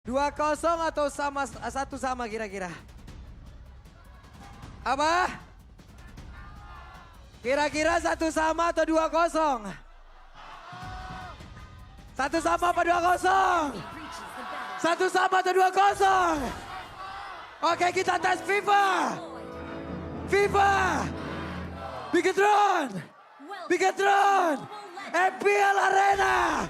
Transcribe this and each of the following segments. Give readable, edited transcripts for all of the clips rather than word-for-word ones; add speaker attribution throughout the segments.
Speaker 1: 2-0 atau sama satu sama kira-kira? Apa? Kira-kira satu sama atau 2-0? Satu sama apa 2-0? Satu sama atau 2-0? Oke, kita tes FIFA. FIFA. Bigetron. Bigetron. MPL Arena.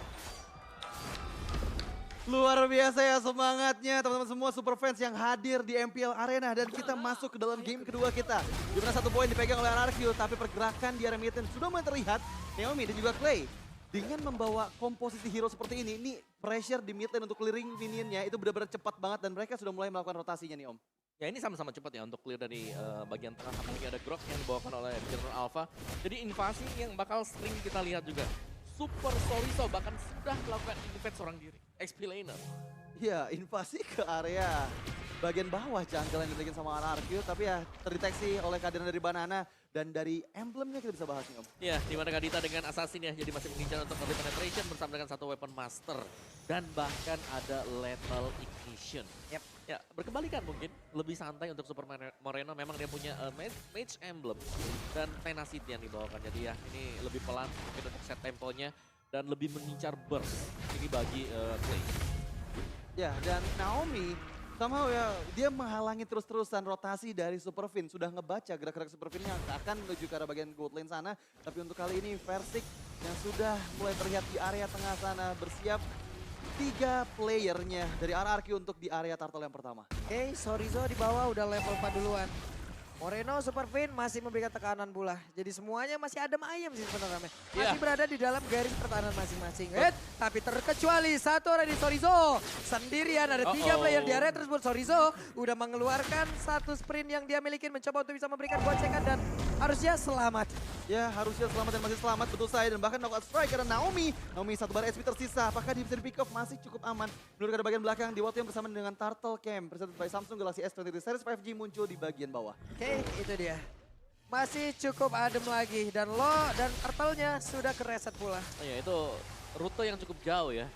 Speaker 2: Luar biasa ya semangatnya teman-teman semua super fans yang hadir di MPL Arena. Dan kita masuk ke dalam game kedua kita. Di mana satu poin dipegang oleh RRQ, tapi pergerakan di area mid lane sudah mulai terlihat. Naomi dan juga Clay. Dengan membawa komposisi hero seperti ini pressure di mid lane untuk clearing minionnya itu benar-benar cepat banget. Dan mereka sudah mulai melakukan rotasinya nih Om.
Speaker 3: Ya ini sama-sama cepat ya untuk clear dari bagian tengah. Apalagi ada Grok yang dibawakan oleh General Alpha. Jadi invasi yang bakal sering kita lihat juga. Super Soriso bahkan sudah melakukan invade seorang diri. XP laner.
Speaker 2: Ya, invasi ke area bagian bawah jungle yang dimiliki sama RRQ. Tapi ya terdeteksi oleh kehadiran dari Banana. Dan dari emblemnya kita bisa bahas nih Om.
Speaker 3: Ya, di mana Kadita dengan Assassin ya. Jadi masih mengincar untuk early penetration bersama dengan satu weapon master. Dan bahkan ada lethal ignition.
Speaker 1: Yep.
Speaker 3: Ya, berkebalikan mungkin. Lebih santai untuk Super Moreno. Memang dia punya mage emblem. Dan tenacity yang dibawakan. Jadi ya, ini lebih pelan mungkin untuk set temponya. Dan lebih mengincar burst. Ini bagi Clay.
Speaker 2: Ya, dan Naomi somehow ya dia menghalangi terus-terusan rotasi dari Superfin. Sudah ngebaca gerak-gerak Superfin yang akan menuju ke arah bagian gold lane sana. Tapi untuk kali ini Versik yang sudah mulai terlihat di area tengah sana bersiap 3 playernya dari RRQ untuk di area turtle yang pertama.
Speaker 1: Oke, Sorizo di bawah udah level 4 duluan. Moreno, Superfin masih memberikan tekanan pula. Jadi semuanya masih adem ayam sih sebenarnya. Masih berada di dalam garis pertahanan masing-masing. Tapi terkecuali satu orang di Sorizo. Sendirian ada 3 player di area tersebut. Sorizo udah mengeluarkan satu sprint yang dia miliki. Mencoba untuk bisa memberikan gocekan dan harusnya selamat.
Speaker 2: Ya harusnya selamat dan masih selamat betul saya. Dan bahkan knockout strike karena Naomi. Naomi satu bar HP tersisa. Apakah dia bisa di pick off? Masih cukup aman. Menurut ke bagian belakang di waktu yang bersama dengan Turtle Camp. Presented by Samsung Galaxy S23 Series 5G muncul di bagian bawah.
Speaker 1: Oke, itu dia. Masih cukup adem lagi dan turtle-nya sudah kereset pula.
Speaker 3: Ya itu rute yang cukup jauh ya.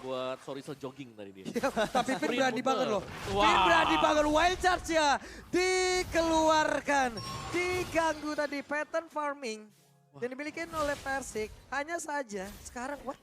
Speaker 3: Buat Soriso jogging tadi dia.
Speaker 1: Tapi Finn berani
Speaker 3: muter.
Speaker 1: banget loh.
Speaker 3: Wah.
Speaker 1: Finn berani banget. Wild charge ya dikeluarkan. Diganggu tadi pattern farming. Yang dimiliki oleh Versik. Hanya saja sekarang what?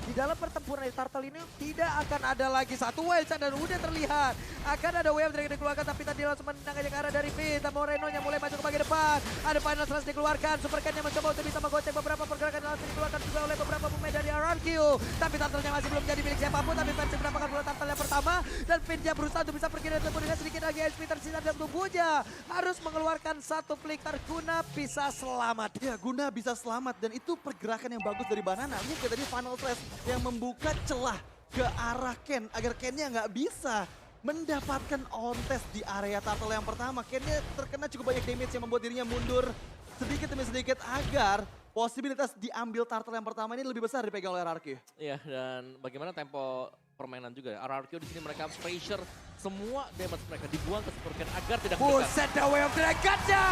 Speaker 1: Di dalam pertempuran di turtle ini tidak akan ada lagi satu wild charge dan udah terlihat. Akan ada wave yang dikeluarkan tapi tadi langsung menendang aja ke arah dari Finn. Moreno yang mulai masuk ke bagian depan. Ada final slash dikeluarkan. Supercan yang mencoba untuk bisa menggocek beberapa pergerakan yang langsung dikeluarkan juga oleh beberapa pemain dari RRQ. Tapi turtle-nya masih belum jadi milik siapapun. Tapi Versik mendapatkan bola turtle yang pertama. Dan Finn-nya berusaha untuk bisa pergi dari tempat dengan sedikit lagi HP tersisa dalam tubuhnya. Harus mengeluarkan satu flicker guna bisa selamat.
Speaker 2: Ya guna bisa selamat dan itu pergerakan yang bagus dari Banana. Lihat kayak tadi final slash yang membuka celah ke arah Ken agar Ken-nya nggak bisa mendapatkan on test di area turtle yang pertama. Ken-nya terkena cukup banyak damage yang membuat dirinya mundur sedikit demi sedikit agar posibilitas diambil turtle yang pertama ini lebih besar dipegang oleh RRQ.
Speaker 3: Iya, dan bagaimana tempo permainan juga ya. RRQ di sini mereka pressure semua damage mereka dibuang ke Supercan agar tidak mendekat.
Speaker 1: Buset, the way of dragonnya!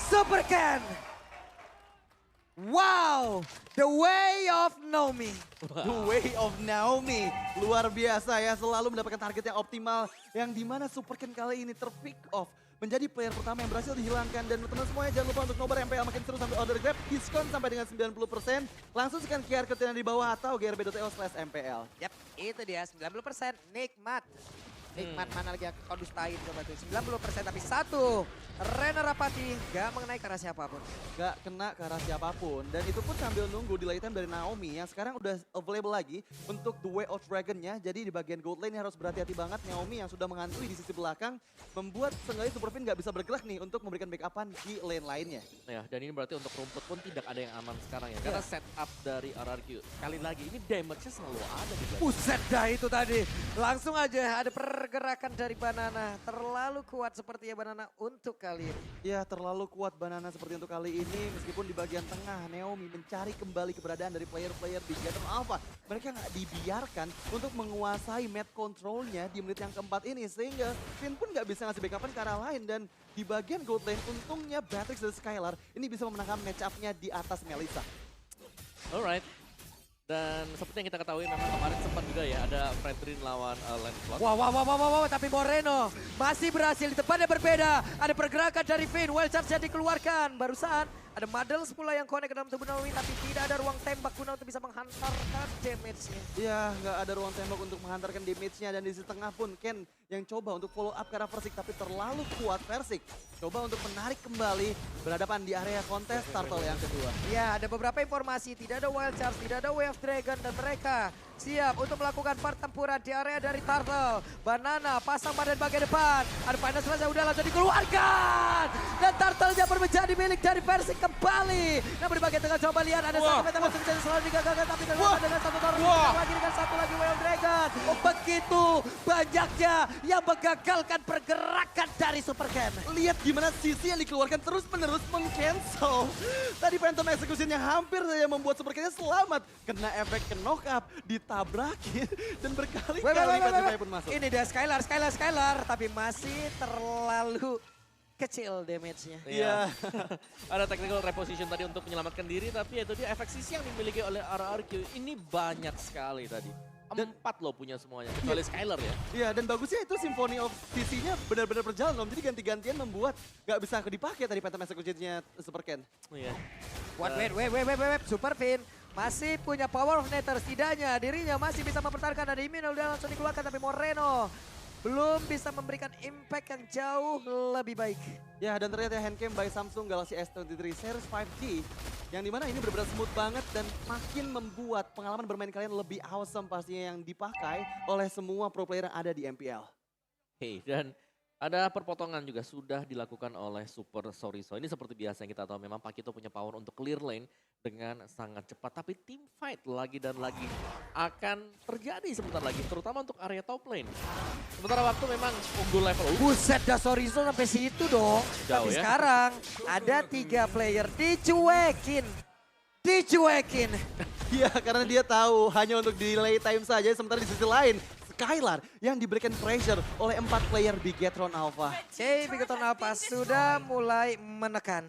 Speaker 1: Supercan! Wow, the way of Naomi.
Speaker 2: The way of Naomi. Luar biasa ya, selalu mendapatkan target yang optimal. Yang dimana Supercan kali ini terpick off. Menjadi player pertama yang berhasil dihilangkan. Dan teman-teman semuanya jangan lupa untuk nobar MPL makin seru sampai order grab. Diskon sampai dengan 90%. Langsung scan QR code yang di bawah atau grb.io/MPL.
Speaker 1: Yap, itu dia 90% nikmat. Nikmat mana lagi yang kau dustain coba tuh. 90% tapi satu. Rena Rapati gak mengenai ke arah siapapun.
Speaker 2: Gak kena ke arah siapapun. Dan itu pun sambil nunggu delay time dari Naomi yang sekarang udah available lagi untuk The Way of Dragon-nya. Jadi di bagian gold lane harus berhati-hati banget. Naomi yang sudah menghantui di sisi belakang membuat seenggaknya Superfin gak bisa bergerak nih untuk memberikan backupan di lane lainnya.
Speaker 3: Ya, dan ini berarti untuk rumput pun tidak ada yang aman sekarang ya. Karena setup dari RRQ. Sekali lagi ini damage-nya selalu ada di belakang.
Speaker 1: Buset dah itu tadi. Langsung aja ada pergerakan dari Banana. Terlalu kuat sepertinya Banana untuk kali ini.
Speaker 2: Ya terlalu kuat Banana seperti untuk kali ini. Meskipun di bagian tengah Naomi mencari kembali keberadaan dari player-player di General Alpha. Mereka nggak dibiarkan untuk menguasai map controlnya di menit yang keempat ini. Sehingga Finn pun nggak bisa ngasih backupan ke arah lain. Dan di bagian gold lane untungnya Beatrix dan Skylar ini bisa memenangkan match up-nya di atas Melissa.
Speaker 3: Alright. Dan seperti yang kita ketahui memang kemarin sempat juga ya ada Fredrin lawan Lancelot.
Speaker 1: Wow, tapi Moreno masih berhasil di tempat yang berbeda. Ada pergerakan dari Finn, wild charge dikeluarkan. Barusan ada Muddles pula yang connect ke dalam tubuh Naomi, tapi tidak ada ruang tembak guna untuk bisa menghantarkan damage-nya.
Speaker 2: Iya, nggak ada ruang tembak untuk menghantarkan damage-nya. Dan di setengah pun Ken yang coba untuk follow up ke arah Versik, tapi terlalu kuat Versik. Coba untuk menarik kembali, berhadapan di area kontes Turtle yang kedua.
Speaker 1: Ya, ada beberapa informasi, tidak ada wild charge, tidak ada Wave Dragon, dan mereka siap untuk melakukan pertempuran di area dari Turtle. Banana pasang badan bagian depan, ada Final Slash yang udah langsung dikeluarkan. Dan Turtle-nya menjadi milik dari Versik kembali. Namun di bagian tengah coba lihat ada satu meta masuk jadi selalu digagalkan, tapi terlalu dengan satu torrent lagi dengan satu lagi Wave Dragon. Begitu banyaknya yang menggagalkan pergerakan dari Super Ken.
Speaker 2: Lihat gimana sisi yang dikeluarkan terus-menerus meng-cancel. Tadi Phantom Execution yang hampir saja membuat Super Ken selamat. Kena efek ke knock up, ditabrakin, dan berkali-kali Pacifier pun masuk.
Speaker 1: Ini dia Skylar, tapi masih terlalu kecil damage-nya.
Speaker 3: Iya. Ada technical reposition tadi untuk menyelamatkan diri, tapi itu dia efek sisi yang dimiliki oleh RRQ. Ini banyak sekali tadi. 4 loh punya semuanya, kecuali Skylar ya.
Speaker 2: Iya, dan bagusnya itu Symphony of CC-nya benar-benar berjalan Om. Jadi ganti-gantian membuat gak bisa dipakai tadi Phantom Execution-nya Super Ken.
Speaker 3: Iya.
Speaker 1: Wait, Super Finn masih punya power of Nether. Setidaknya dirinya masih bisa mempertahankan. Ada Imin udah langsung dikeluarkan, tapi Moreno belum bisa memberikan impact yang jauh lebih baik.
Speaker 2: Ya, dan ternyata handcam by Samsung Galaxy S23 Series 5G. Yang dimana ini benar-benar smooth banget dan makin membuat pengalaman bermain kalian lebih awesome pastinya yang dipakai oleh semua pro player yang ada di MPL.
Speaker 3: Oke, dan ada perpotongan juga sudah dilakukan oleh Super Soriso. Ini seperti biasa yang kita tahu memang Pakito punya power untuk clear lane dengan sangat cepat. Tapi team fight lagi dan lagi akan terjadi sebentar lagi, terutama untuk area top lane. Sementara waktu memang unggul level.
Speaker 1: Buset dah Sorizo sampai situ dong.
Speaker 3: Jauh
Speaker 1: Tapi
Speaker 3: ya.
Speaker 1: sekarang ada 3 player dicuekin.
Speaker 2: Iya, karena dia tahu hanya untuk delay time saja, sementara di sisi lain Skylar yang diberikan pressure oleh 4 player di Gatron Alpha.
Speaker 1: Bigoton Alpha sudah mulai menekan.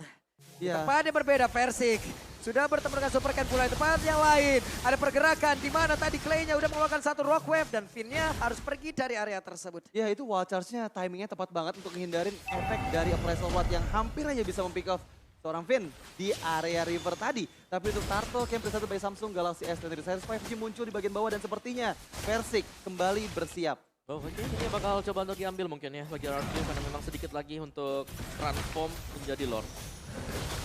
Speaker 2: Ya.
Speaker 1: Tempat yang berbeda Versik sudah bertemu dengan Super Ken pula di tempat yang lain. Ada pergerakan di mana tadi Clay-nya udah mengeluarkan satu rock wave dan Finn-nya harus pergi dari area tersebut.
Speaker 2: Ya, itu wall charge-nya timingnya tepat banget untuk menghindarin efek dari appraisal watt yang hampir aja bisa mempick off seorang Finn di area river tadi. Tapi untuk Turtle Camp satu by Samsung Galaxy S23 Series 5G muncul di bagian bawah dan sepertinya Versik kembali bersiap.
Speaker 3: Oh, ini bakal coba untuk diambil mungkin ya bagi RRQ karena memang sedikit lagi untuk transform menjadi Lord.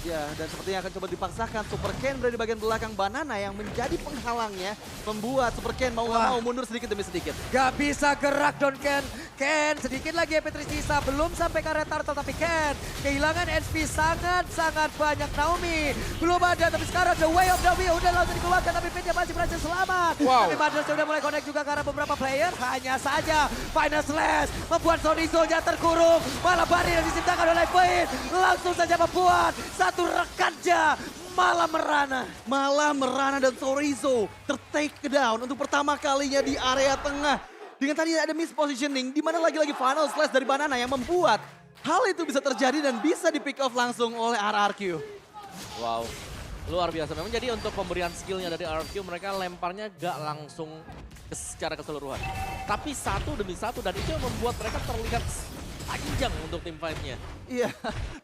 Speaker 2: Ya, dan sepertinya akan coba dipaksakan. Super Ken berada di bagian belakang Banana yang menjadi penghalangnya. Membuat Super Ken mau nggak mau mundur sedikit demi sedikit.
Speaker 1: Gak bisa gerak Don Ken. Ken sedikit lagi MP tersisa. Belum sampai ke area Turtle tapi Ken kehilangan HP sangat-sangat banyak. Naomi belum ada tapi sekarang The Way of the Wheel udah langsung dikeluarkan. Tapi Finn masih berhasil selamat.
Speaker 3: Wow.
Speaker 1: Tapi Madras sudah mulai connect juga karena beberapa player. Hanya saja Final Slash membuat Sorizo-nya terkurung. Malah barrier yang diciptakan oleh Finn. Langsung saja membuat satu rekannya malah merana
Speaker 2: Dan Sorizo ter-take down untuk pertama kalinya di area tengah. Dengan tadi ada mispositioning di mana lagi-lagi Final Slash dari Banana yang membuat hal itu bisa terjadi dan bisa di pick off langsung oleh RRQ.
Speaker 3: Wow, luar biasa memang. Jadi untuk pemberian skillnya dari RRQ mereka lemparnya gak langsung secara keseluruhan. Tapi satu demi satu dan itu yang membuat mereka terlihat panjang untuk tim fight-nya.
Speaker 2: Iya,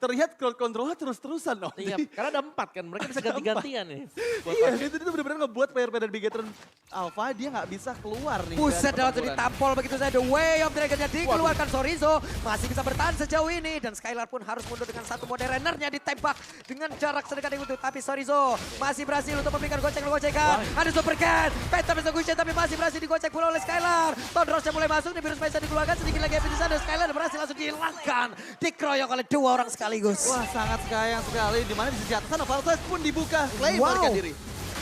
Speaker 2: terlihat crowd control-nya terus-terusan loh.
Speaker 3: Iya, karena ada 4 kan, mereka bisa ganti-gantian nih.
Speaker 2: Iya, itu benar-benar ngebuat player-player di Gatron Alpha dia nggak bisa keluar nih.
Speaker 1: Buset,
Speaker 2: dari
Speaker 1: langsung
Speaker 2: pertempuran.
Speaker 1: ditampol begitu saja. The Way of Dragon-nya dikeluarkan Sorizo. Masih bisa bertahan sejauh ini. Dan Skylar pun harus mundur dengan satu modernernya ditembak dengan jarak sedekat itu. Tapi Sorizo masih berhasil untuk memberikan gocek-gocekan. Ada Super Ken, Phantom Execution tapi masih berhasil digocek pula oleh Skylar. Thunderous-nya mulai masuk, nih Virus Space dikeluarkan. Sedikit lagi di sana. Skylar berhasil langsung dihilangkan. Dikeroyok oleh 2 orang sekaligus.
Speaker 2: Wah, sangat sayang sekali. Di mana di sisi atas sana Valves pun dibuka. Clay melarikan diri.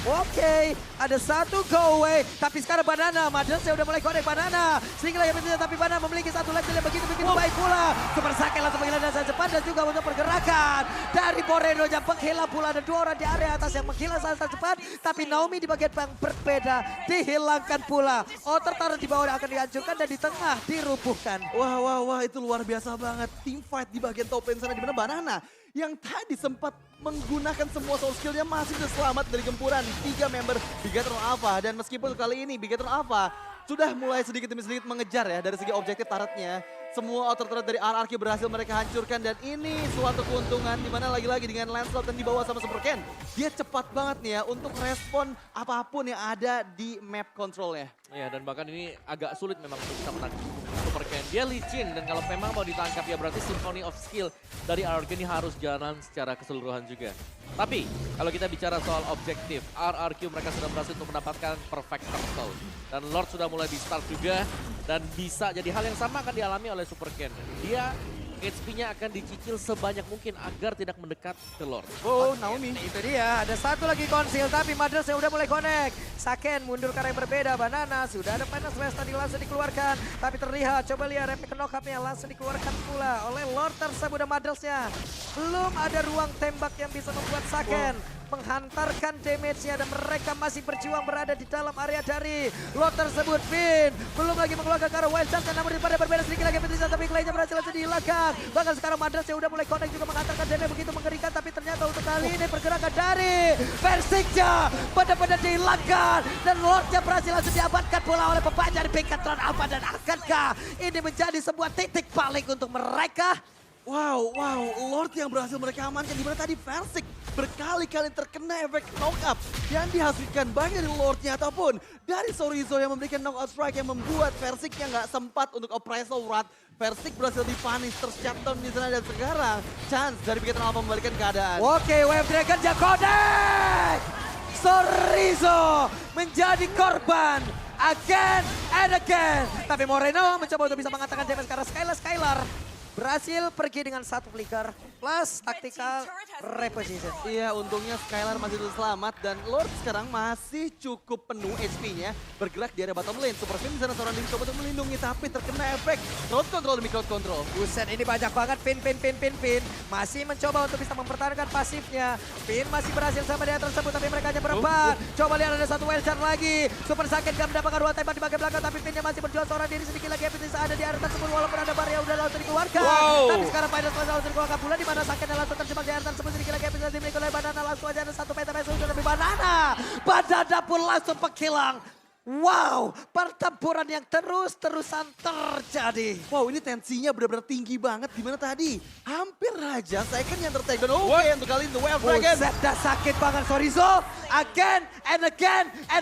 Speaker 1: Oke, ada satu go away. Tapi sekarang Banana, Madras udah mulai connect Banana. Sedikit lagi tapi Banana memiliki satu lane yang begitu baik pula. Super Sake langsung menghilang dengan cepat dan juga untuk pergerakan dari Moreno yang menghilang pula. Ada 2 orang di area atas yang menghilang sangat cepat. Tapi Naomi di bagian yang berbeda dihilangkan pula. Outer taruh di bawah akan dihancurkan dan di tengah dirubuhkan.
Speaker 2: Wah, itu luar biasa banget. Team fight di bagian top lane sana di mana Banana yang tadi sempat menggunakan semua soul skillnya masih bisa selamat dari gempuran 3 member Bigatron Alpha. Dan meskipun kali ini Bigatron Alpha sudah mulai sedikit demi sedikit mengejar ya dari segi objektif turretnya. Semua outer turret dari RRQ berhasil mereka hancurkan dan ini suatu keuntungan di mana lagi-lagi dengan Lancelot dan dibawa sama Super Ken. Dia cepat banget nih ya untuk respon apapun yang ada di map controlnya.
Speaker 3: Ya, dan bahkan ini agak sulit memang untuk bisa menang Super Ken. Dia licin dan kalau memang mau ditangkap ya berarti Symphony of Skill dari RRQ ini harus jalan secara keseluruhan juga. Tapi kalau kita bicara soal objektif, RRQ mereka sudah berhasil untuk mendapatkan Perfect Turtle. Dan Lord sudah mulai di start juga dan bisa jadi hal yang sama akan dialami oleh Super Ken. Dia HP-nya akan dicicil sebanyak mungkin agar tidak mendekat ke Lord.
Speaker 2: Oh, Naomi.
Speaker 1: Itu dia, ada satu lagi konsil tapi Madras yang udah mulai connect. Saken mundur ke arah yang berbeda, Banana sudah ada panas West tadi langsung dikeluarkan. Tapi terlihat, coba lihat replik knock-up-nya langsung dikeluarkan pula oleh Lord tersebut dan Madras-nya. Belum ada ruang tembak yang bisa membuat Saken menghantarkan damage-nya dan mereka masih berjuang berada di dalam area dari Lord tersebut. Finn belum lagi mengeluarkan ke arah Wild Chance namun daripada berbeda sedikit lagi Petrisa tapi Clay-nya berhasil langsung dihilangkan. Bahkan sekarang Madras yang udah mulai connect juga menghantarkan damage begitu mengerikan tapi ternyata untuk kali ini pergerakan dari Versiknya benar-benar dihilangkan dan Lord-nya berhasil langsung diamankan pula oleh pemain dari Bigatron Alpha dan akankah ini menjadi sebuah titik balik untuk mereka?
Speaker 2: Wow, Lord yang berhasil mereka amankan di mana tadi Versik berkali-kali terkena efek knock-up yang dihasilkan baik dari Lordnya ataupun dari Sorizo yang memberikan knockout strike yang membuat Versiknya nggak sempat untuk appraisal Wrath. Versik berhasil dipanis, tershutdown di sana dan sekarang chance dari Bigatron Alpha membalikan keadaan.
Speaker 1: Oke, Wave Dragon Jakodek! Sorizo menjadi korban again and again. Tapi Moreno mencoba untuk bisa mengatakan damage karena Skylar berhasil pergi dengan satu flicker plus tactical reposition.
Speaker 2: Iya, untungnya Skylar masih terus selamat dan Lord sekarang masih cukup penuh HP-nya bergerak di area bottom lane. Super Finn di sana seorang diri coba untuk melindungi tapi terkena efek crowd control demi crowd control.
Speaker 1: Buset, ini banyak banget Finn. Masih mencoba untuk bisa mempertahankan pasifnya. Finn masih berhasil sama dia tersebut tapi mereka hanya berempat. Coba lihat ada satu wild card lagi. Super Saken gak mendapatkan ruang tembak di bagian belakang tapi Finnnya masih berjuang seorang diri sedikit lagi. Bisa ada di area tersebut walaupun ada bar yang udah langsung dikeluarkan. Tapi sekarang Final Class langsung dikeluarkan pula di mana Saken langsung terjebak di area tersebut sedikit lagi. Bisa dimiliki oleh Banana langsung aja ada satu peta sudah lebih Banana pun langsung penghilang. Wow, pertempuran yang terus-terusan terjadi.
Speaker 2: Wow, ini tensinya benar-benar tinggi banget. Dimana tadi hampir aja Saken yang tertag. Dan oke, untuk kali ini The Wild Dragon.
Speaker 1: Buset, dah sakit banget Sorizo. Again and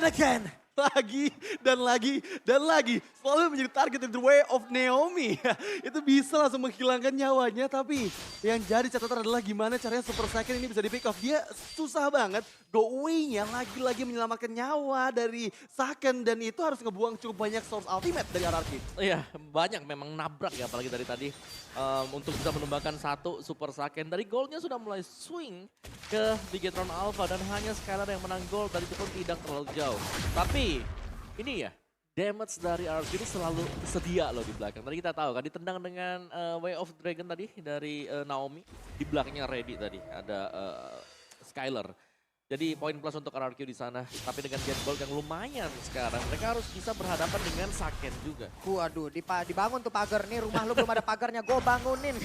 Speaker 1: again.
Speaker 2: Lagi. Selalu menjadi target in the way of Naomi. Itu bisa langsung menghilangkan nyawanya. Tapi yang jadi catatan adalah gimana caranya Super Saken ini bisa di pick off. Dia susah banget go away-nya lagi-lagi menyelamatkan nyawa dari Saken. Dan itu harus ngebuang cukup banyak source ultimate dari RRQ.
Speaker 3: Iya, banyak memang nabrak ya apalagi dari tadi. Untuk bisa menumbangkan satu Super Saken. Dari golnya sudah mulai swing ke Bigatron Alpha dan hanya Skylar yang menang gol. Tadi itu pun tidak terlalu jauh. Tapi ini ya, damage dari RRQ ini selalu sedia loh di belakang. Tadi kita tahu kan ditendang dengan Way of Dragon tadi dari Naomi. Di belakangnya ready tadi ada Skylar. Jadi poin plus untuk RRQ di sana. Tapi dengan get gold yang lumayan sekarang, mereka harus bisa berhadapan dengan Saken juga.
Speaker 1: Waduh, dibangun tuh pagar nih, rumah lu belum ada pagarnya, gue bangunin.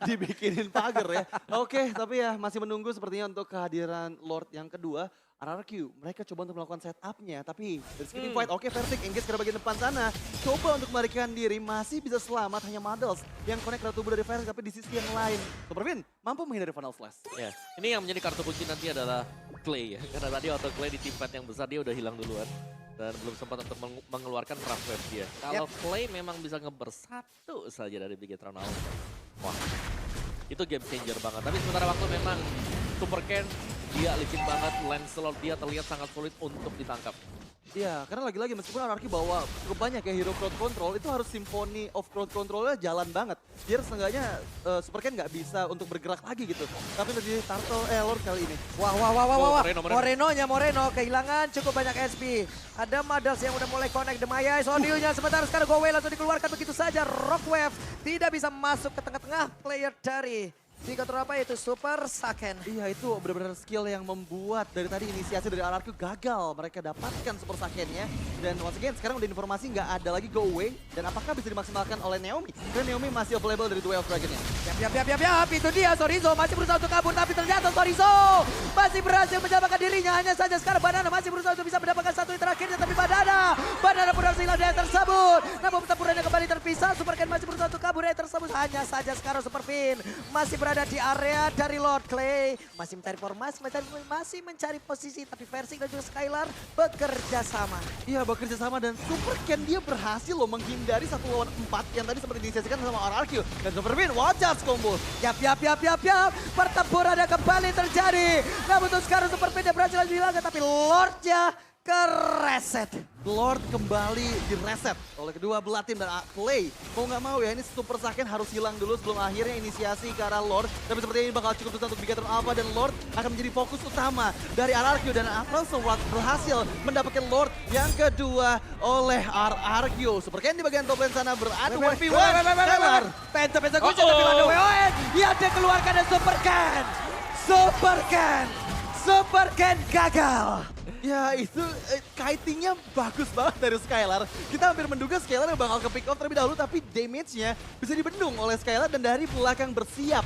Speaker 2: Dibikinin pagar ya. Oke, tapi ya masih menunggu sepertinya untuk kehadiran Lord yang kedua. RRQ, mereka coba untuk melakukan setupnya, tapi dari segi fight, oke Versik engage ke bagian depan sana. Coba untuk melarikan diri, masih bisa selamat hanya Madals yang connect ke tubuh dari Versik, tapi di sisi yang lain. Super Finn mampu menghindari Final Flash.
Speaker 3: Ya, ini yang menjadi kartu kunci nanti adalah Clay ya, karena tadi waktu Clay di tim fight yang besar dia udah hilang duluan. Dan belum sempat untuk mengeluarkan Wrath Wave dia. Kalau Clay memang bisa ngebersatu saja dari Bigatron Alpha. Wah, itu game changer banget. Tapi sementara waktu memang Super Ken, dia licin banget, Lancelot dia terlihat sangat sulit untuk ditangkap.
Speaker 2: Iya, karena lagi-lagi meskipun RRQ bawa cukup banyak ya hero crowd control, itu harus Symphony of crowd controlnya jalan banget. Biar seenggaknya Super Ken nggak bisa untuk bergerak lagi gitu. Tapi lebih Turtle, Lord kali ini.
Speaker 1: Wah. Moreno kehilangan cukup banyak SP. Ada Madals yang udah mulai connect Demaya, Sodiunya sebentar sekarang go away langsung dikeluarkan begitu saja. Rockwave tidak bisa masuk ke tengah-tengah player dari Bigatron apa itu? Super Saiken.
Speaker 2: Iya, itu benar-benar skill yang membuat dari tadi inisiasi dari RRQ gagal. Mereka dapatkan Super Saiken-nya. Dan once again, sekarang udah informasi nggak ada lagi go away. Dan apakah bisa dimaksimalkan oleh Naomi? Dan Naomi masih available dari Duel of Dragon-nya.
Speaker 1: Yap, itu dia Sorizo masih berusaha untuk kabur, tapi ternyata Sorizo masih berhasil menyelamatkan dirinya. Hanya saja sekarang Banana masih berusaha untuk bisa mendapatkan satu hit terakhirnya, tapi Banana berhasil hilang dari tersebut. Namun pertempurannya kembali terpisah, Super Ken masih berusaha untuk kabur dari tersebut. Hanya saja sekarang Super Fin masih berada di area dari Lord Clay. Masih mencari formasi, masih mencari posisi, tapi Versing dan juga Skylar bekerja sama.
Speaker 2: Iya, bekerja sama dan Super Ken dia berhasil loh menghindari 1 lawan 4 yang tadi sempat diinisiasikan sama RRQ. Dan Super Fin, watch out combo.
Speaker 1: Yap. Pertempurannya kembali terjadi. Namun untuk sekarang Super Fin dia berhasil hilangkan, tapi Lordnya kereset.
Speaker 2: Lord kembali direset oleh kedua belah tim dan Clay. Mau nggak mau ya, ini Super Saiken harus hilang dulu sebelum akhirnya inisiasi ke arah Lord. Tapi seperti ini bakal cukup susah untuk Bigatron Alpha dan Lord akan menjadi fokus utama dari RRQ. Dan langsung berhasil mendapatkan Lord yang kedua oleh RRQ. Super Ken di bagian top lane sana beradu 1v1. Skylar.
Speaker 1: Penta kunci tapi ada WON. Yang dia keluarkan dan Super Ken gagal.
Speaker 2: Ya itu kitingnya bagus banget dari Skylar. Kita hampir menduga Skylar yang bakal ke pick off terlebih dahulu, tapi damage-nya bisa dibendung oleh Skylar dan dari belakang bersiap.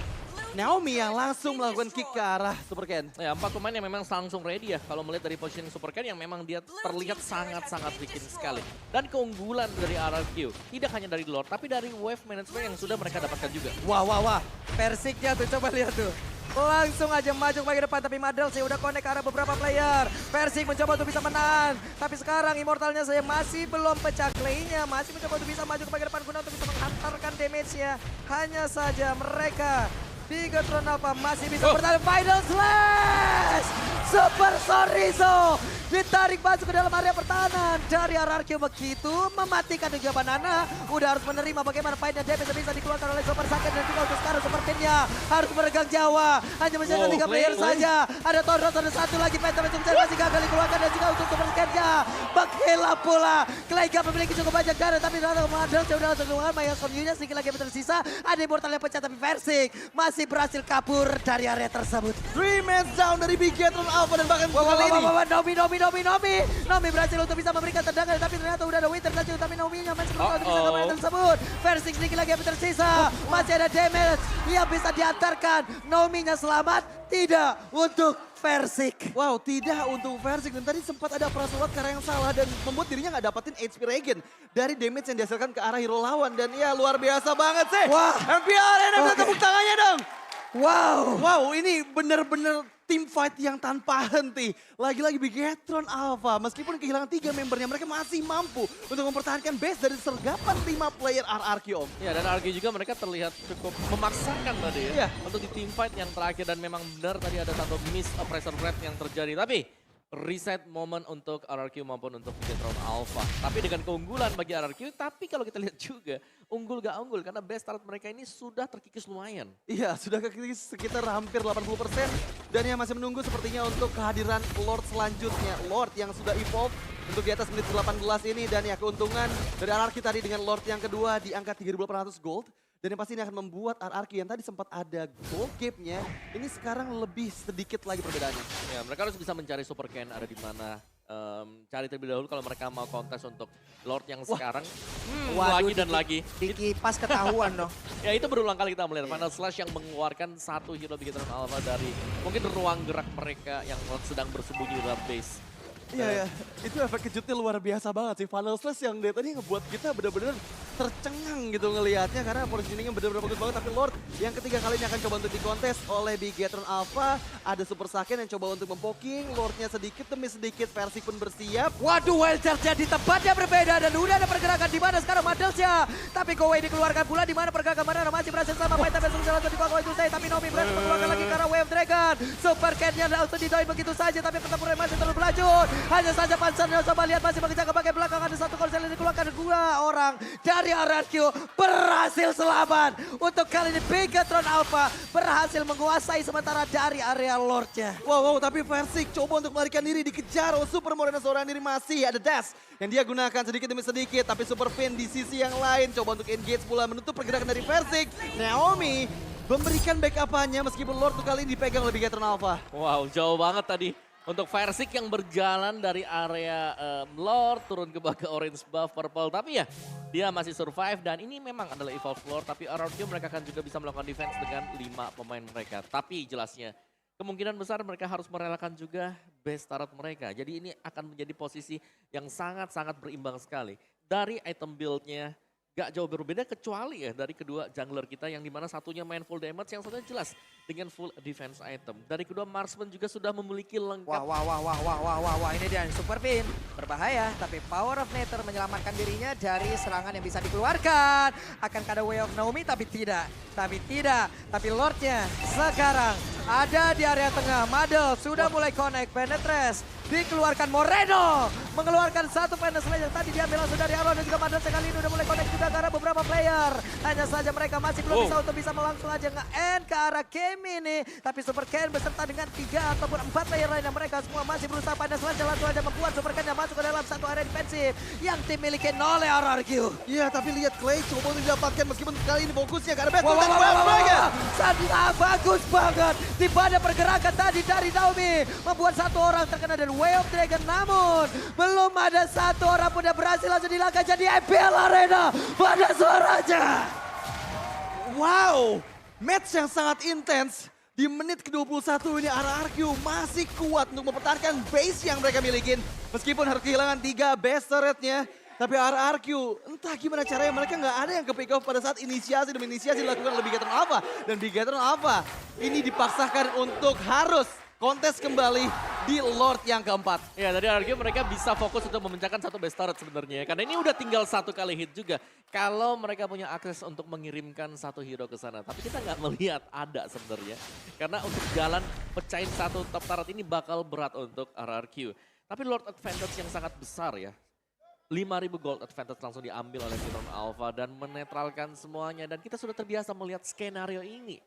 Speaker 2: Naomi yang langsung melakukan kick ke arah Super Ken.
Speaker 3: Ya, 4 pemain yang memang langsung ready ya. Kalau melihat dari positioning Super Ken yang memang dia terlihat sangat-sangat bikin sekali. Dan keunggulan dari RRQ tidak hanya dari Lord, tapi dari wave management yang sudah mereka dapatkan juga.
Speaker 1: Wah. Persiknya tuh, coba lihat tuh. Langsung aja maju ke bagian depan, tapi Madel sih udah connect ke arah beberapa player. Persik mencoba untuk bisa menahan, tapi sekarang Immortalnya saya masih belum pecah. Clay-nya masih mencoba untuk bisa maju ke bagian depan guna untuk bisa menghantarkan damage-nya. Hanya saja mereka Bigatron Alpha masih bisa bertahan. Final Slash! Super Sorizo ditarik masuk ke dalam area pertahanan dari RRQ, begitu mematikan juga Banana. Udah harus menerima bagaimana fight-nya, damage bisa dikeluarkan oleh Super Saiken dan juga untuk sekarang Super Fin-nya harus meregang nyawa. Hanya menjaga 3 player saja. Ada Tondros, ada satu lagi Phantom masih gagal dikeluarkan dan juga untuk Super Saiken-nya menghilap pula. Clay gak memiliki cukup banyak darah, tapi Madel sudah langsung keluar. Maya Sonyu-nya sedikit lagi yang tersisa. Ada Immortal yang pecah, tapi Versing masih berhasil kabur dari area tersebut.
Speaker 2: 3 men down dari Bigatron Alpha dan bahkan kali ini.
Speaker 1: Nomi berhasil untuk bisa memberikan tendangan, tapi ternyata udah ada Winter saja, tapi Nominya masih berusaha untuk bisa kembali tersebut. Versing sedikit lagi yang tersisa. Masih ada damage yang bisa diantarkan. Nominya selamat, tidak untuk Versing.
Speaker 2: Wow, tidak untuk Versing. Dan tadi sempat ada prasulat ke arah yang salah dan membuat dirinya nggak dapetin HP regen dari damage yang dihasilkan ke arah hero lawan. Dan ya luar biasa banget sih.
Speaker 1: Wah.
Speaker 2: MPL Arena minta tepuk tangannya dong.
Speaker 1: Wow,
Speaker 2: Ini bener-bener tim fight yang tanpa henti. Lagi-lagi Bigatron Alpha, meskipun kehilangan 3 membernya, mereka masih mampu untuk mempertahankan base dari sergapan 5 player RRQ, Om.
Speaker 3: Ya, dan RRQ juga mereka terlihat cukup memaksakan tadi ya.
Speaker 2: Iya.
Speaker 3: Untuk di team fight yang terakhir dan memang benar tadi ada satu miss pressure rate yang terjadi. Tapi reset moment untuk RRQ maupun untuk Bigatron Alpha. Tapi dengan keunggulan bagi RRQ, tapi kalau kita lihat juga unggul gak unggul karena best start mereka ini sudah terkikis lumayan.
Speaker 2: Iya, sudah kekikis sekitar hampir 80%. Dan yang masih menunggu sepertinya untuk kehadiran Lord selanjutnya. Lord yang sudah evolve untuk di atas menit 18 ini. Dan ya keuntungan dari RRQ tadi dengan Lord yang kedua di angka 3.800 gold. Dan yang pasti ini akan membuat RRQ yang tadi sempat ada gold gap-nya, ini sekarang lebih sedikit lagi perbedaannya.
Speaker 3: Ya, mereka harus bisa mencari Super Ken ada di mana. Cari terlebih dahulu kalau mereka mau kontes untuk Lord yang sekarang. Lagi dan lagi.
Speaker 1: Dikipas ketahuan dong.
Speaker 3: Ya itu berulang kali kita melihat Final Slash yang mengeluarkan satu hero Bigatron Alpha dari mungkin ruang gerak mereka yang sedang bersembunyi di dalam base.
Speaker 2: Iya, itu efek kejutnya luar biasa banget sih. Final Slash yang dari tadi ngebuat kita benar-benar tercengang gitu ngelihatnya karena positioningnya benar-benar bagus banget. Tapi Lord yang ketiga kali ini akan coba untuk dikontes oleh Bigatron Alpha. Ada Super Saiken yang coba untuk mempoking. Lordnya sedikit demi sedikit, Versing pun bersiap.
Speaker 1: Waduh, Wild Charge di tempatnya berbeda dan udah ada pergerakan di mana sekarang Madelsnya. Tapi Kowe dikeluarkan pula di mana pergerakan mana masih berhasil sama Paita Besok langsung dibawa itu saya. Tapi Nomi berhasil mengeluarkan lagi karena Wave Dragon. Super Cat-nya langsung didoin begitu saja tapi pertempuran masih terus berlanjut. Hanya saja Panzer yang coba lihat masih mengejar ke bagian belakang. Ada satu konsel yang dikeluarkan 2 orang dari RRQ berhasil selamat. Untuk kali ini Bigatron Alpha berhasil menguasai sementara dari area Lordnya.
Speaker 2: Wow, tapi Versing coba untuk melarikan diri, dikejar oleh Super Moreno seorang diri, masih ada dash yang dia gunakan sedikit demi sedikit. Tapi Super Fin di sisi yang lain coba untuk engage pula menutup pergerakan dari Versing. Naomi memberikan backup-nya meskipun Lord tuh kali ini dipegang oleh Bigetron Alpha.
Speaker 3: Wow, jauh banget tadi. Untuk Versik yang berjalan dari area Lord turun ke orange buff purple. Tapi ya dia masih survive dan ini memang adalah evolve Lord. Tapi RRQ mereka akan juga bisa melakukan defense dengan 5 pemain mereka. Tapi jelasnya kemungkinan besar mereka harus merelakan juga base turret mereka. Jadi ini akan menjadi posisi yang sangat-sangat berimbang sekali. Dari item build-nya gak jauh berbeda kecuali ya dari kedua jungler kita yang dimana satunya main full damage yang satunya jelas dengan full defense item. Dari kedua marksman juga sudah memiliki lengkap.
Speaker 1: Wah, ini dia Super Pin. Berbahaya, tapi Power of Nether menyelamatkan dirinya dari serangan yang bisa dikeluarkan. Akan ada Way of Naomi, tapi tidak. Tapi Lordnya sekarang ada di area tengah. Madel sudah mulai connect, penetrate. Dikeluarkan Moreno, mengeluarkan satu penetrate yang tadi diambil langsung dari Arrow dan juga Madel sekali ini udah mulai connect juga ke arah beberapa player. Hanya saja mereka masih belum bisa untuk bisa langsung aja nge-end ke arah game ini. Tapi Super Ken beserta dengan 3 ataupun 4 player lainnya mereka semua masih berusaha pada selanjutnya langsung aja membuat Super Ken yang masuk ke dalam satu area defensif yang dimiliki oleh RRQ.
Speaker 2: Iya, tapi lihat Clay coba untuk didapatkan meskipun kali ini fokusnya ke arah
Speaker 1: Wah, sangat bagus banget. Di pada pergerakan tadi dari Naomi membuat satu orang terkena dari Way of Dragon, namun belum ada satu orang pun yang berhasil langsung dilangkah jadi MPL Arena pada suaranya.
Speaker 2: Wow, match yang sangat intens. Di menit ke-21 ini RRQ masih kuat untuk mempertahankan base yang mereka milikin. Meskipun harus kehilangan 3 base turret-nya. Tapi RRQ entah gimana caranya mereka nggak ada yang ke pick off pada saat inisiasi demi inisiasi dilakukan oleh Bigetron Alpha. Dan Bigetron Alpha ini dipaksakan untuk harus kontes kembali di Lord yang keempat.
Speaker 3: Ya, dari RRQ mereka bisa fokus untuk memecahkan satu base turret sebenarnya. Karena ini udah tinggal satu kali hit juga. Kalau mereka punya akses untuk mengirimkan satu hero ke sana. Tapi kita nggak melihat ada sebenarnya. Karena untuk jalan pecahin satu top turret ini bakal berat untuk RRQ. Tapi Lord advantage yang sangat besar ya. 5.000 gold advantage langsung diambil oleh Bigetron Alpha dan menetralkan semuanya. Dan kita sudah terbiasa melihat skenario ini.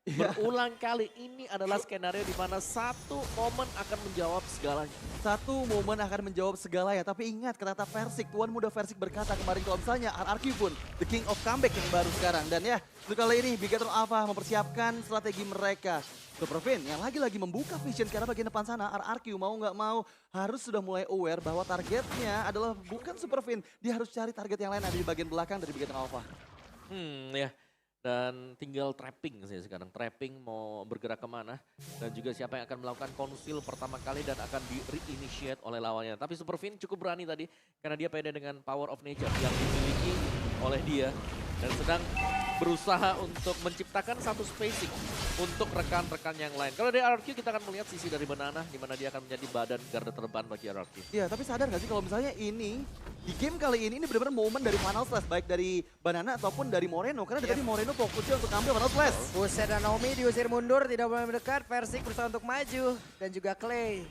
Speaker 3: Berulang kali ini adalah skenario di mana satu momen akan menjawab segalanya.
Speaker 2: Satu momen akan menjawab segalanya. Tapi ingat kata Versik, Tuan Muda Versik berkata kemarin kalau misalnya RRQ pun the king of comeback yang baru sekarang. Dan ya untuk kali ini Bigetron Alpha mempersiapkan strategi mereka. Superfin yang lagi-lagi membuka vision karena bagian depan sana RRQ mau nggak mau harus sudah mulai aware bahwa targetnya adalah bukan Superfin. Dia harus cari target yang lain ada di bagian belakang dari Bigetron Alpha.
Speaker 3: Ya. Dan tinggal trapping sih sekarang. Trapping mau bergerak kemana. Dan juga siapa yang akan melakukan konsil pertama kali dan akan di-reinitiate oleh lawannya. Tapi Superfin cukup berani tadi. Karena dia pede dengan power of nature yang dimiliki oleh dia. Dan sedang berusaha untuk menciptakan satu spacing untuk rekan-rekan yang lain. Kalau dari RRQ kita akan melihat sisi dari Banana. Di mana dia akan menjadi badan garda terdepan bagi RRQ.
Speaker 2: Iya, tapi sadar gak sih kalau misalnya ini di game kali ini benar-benar momen dari Final Slash. Baik dari Banana ataupun dari Moreno. Karena dari tadi Moreno fokusnya untuk ambil Final Slash.
Speaker 1: Buset dan Naomi diusir mundur, tidak boleh mendekat. Versik berusaha untuk maju. Dan juga Clay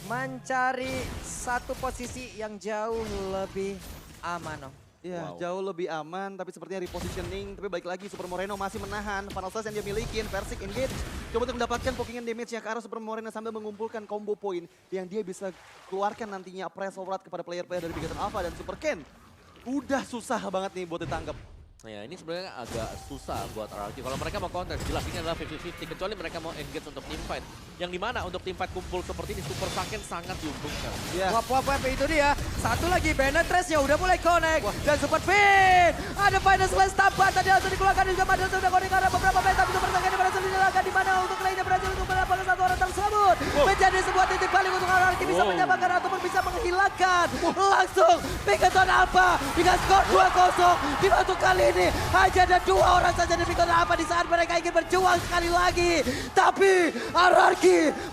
Speaker 1: mencari satu posisi yang jauh lebih aman.
Speaker 2: Iya,
Speaker 3: Wow.
Speaker 2: jauh lebih aman, tapi sepertinya repositioning. Tapi balik lagi, Super Moreno masih menahan Final Slash yang dia milikin. Versik engage, coba untuk mendapatkan pokingan damage-nya ke arah Super Moreno sambil mengumpulkan combo point yang dia bisa keluarkan nantinya press override kepada player-player dari Bigetron Alpha dan Super Ken. Udah susah banget nih buat ditangkap.
Speaker 3: Ya ini sebenarnya agak susah buat RRQ. Kalau mereka mau kontes, jelas ini adalah 50-50. Kecuali mereka mau engage untuk teamfight. Yang dimana untuk teamfight kumpul seperti ini, Super Saiyan sangat diuntungkan.
Speaker 2: Iya.
Speaker 1: Wap, itu dia. Satu lagi, Penetrate ya udah mulai connect. Dan Super Fin. Ada Final Slash tambahan tadi langsung dikeluarkan. Juga Madel sudah connect karena beberapa play. Tapi Super Saiyan berhasil dinyalakan. Di mana untuk lainnya berhasil untuk mendapatkan satu orang tersebut. Menjadi sebuah titik balik untuk RRQ bisa menyamakan ataupun bisa menghilangkan. Langsung Bigetron Alpha dengan skor 2-0. Di waktu kali ini hanya ada 2 orang saja di Bigetron Alpha di saat mereka ingin berjuang sekali lagi. Tapi RRQ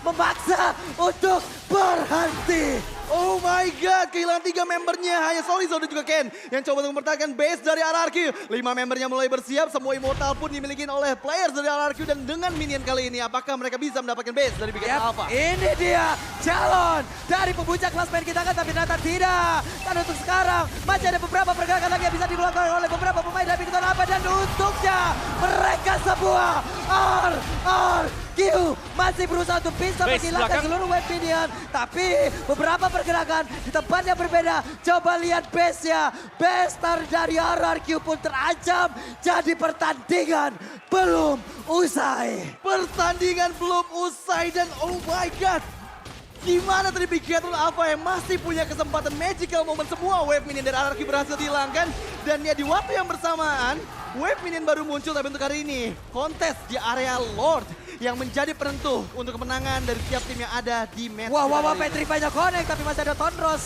Speaker 1: memaksa untuk berhenti.
Speaker 2: Oh my god, kehilangan 3 membernya. Hanya Solizo dan juga Ken yang coba untuk mempertahankan base dari RRQ. 5 membernya mulai bersiap, semua immortal pun dimiliki oleh players dari RRQ. Dan dengan minion kali ini, apakah mereka bisa mendapatkan base dari Bigetron Alpha?
Speaker 1: Ini dia calon dari pembuncak klasmen kita kan, tapi ternyata tidak. Dan untuk sekarang masih ada beberapa pergerakan lagi yang bisa dilakukan oleh beberapa pemain dari Bigetron Alpha. Dan untuknya mereka semua RRQ masih berusaha untuk bisa
Speaker 3: Base
Speaker 1: menghilangkan
Speaker 3: belakang.
Speaker 1: seluruh wave minion. Tapi beberapa pergerakan di tempat yang berbeda. Coba lihat base-nya. Base star dari RRQ pun terancam. Jadi pertandingan belum usai.
Speaker 2: Pertandingan belum usai dan oh my god. Gimana tadi Bigetron Alpha yang masih punya kesempatan magical moment, semua wave minion dari RRQ berhasil dihilangkan. Dan ya di waktu yang bersamaan, wave minion baru muncul tapi untuk hari ini. Kontes di area Lord yang menjadi penentu untuk kemenangan dari setiap tim yang ada di match.
Speaker 1: Wah,
Speaker 2: kali ini.
Speaker 1: Petrify-nya connect tapi masih ada Tonros.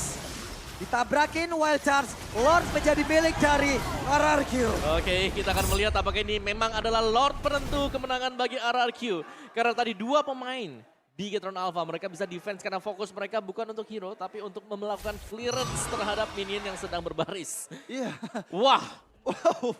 Speaker 1: Ditabrakin Wild Charge, Lord menjadi milik dari RRQ.
Speaker 3: Oke, kita akan melihat apakah ini memang adalah Lord penentu kemenangan bagi RRQ. Karena tadi dua pemain di Bigetron Alpha, mereka bisa defense karena fokus mereka bukan untuk hero, tapi untuk melakukan clearance terhadap minion yang sedang berbaris.
Speaker 2: Iya.
Speaker 3: Wah,
Speaker 2: Wow,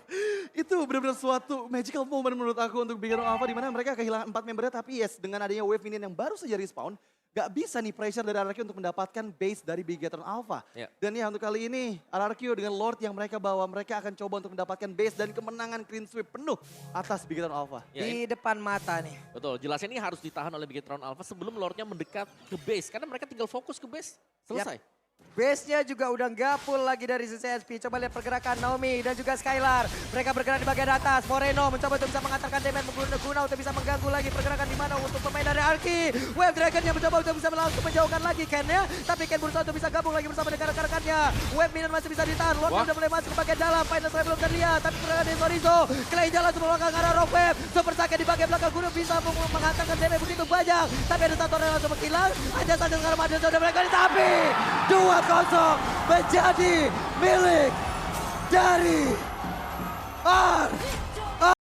Speaker 2: itu benar-benar suatu magical moment menurut aku untuk Bigetron Alpha di mana mereka kehilangan 4 membernya tapi yes dengan adanya wave minion yang baru saja respawn, gak bisa nih pressure dari RRQ untuk mendapatkan base dari Bigetron Alpha.
Speaker 3: Ya.
Speaker 2: Dan ya untuk kali ini RRQ dengan Lord yang mereka bawa, mereka akan coba untuk mendapatkan base dan kemenangan clean sweep penuh atas Bigetron Alpha.
Speaker 3: ya,
Speaker 1: Di depan mata nih.
Speaker 3: betul. Jelasnya ini harus ditahan oleh Bigetron Alpha sebelum Lordnya mendekat ke base. Karena mereka tinggal fokus ke base. Selesai.
Speaker 1: Base-nya juga udah nggak full lagi dari sisi SP. Coba lihat pergerakan Naomi dan juga Skylar. Mereka bergerak di bagian atas. Moreno mencoba untuk bisa mengantarkan damage menggunakan untuk bisa mengganggu lagi pergerakan di mana untuk pemain dari Arki. Wave Dragon yang mencoba untuk bisa langsung menjauhkan lagi Ken-nya. Tapi Ken berusaha untuk bisa gabung lagi bersama dengan rekan-rekannya. Wave Minion masih bisa ditahan. Lord udah mulai masuk ke bagian dalam. Final Strike belum terlihat. Tapi pergerakan dari Sorizo. Clay jalan untuk belakang arah Rock Wave. Super Sake di bagian belakang guna bisa menghantarkan damage begitu banyak. Tapi ada satu orang yang langsung menghilang. Hanya saja sekarang ada sudah mereka tapi 2-0 menjadi milik dari RRQ.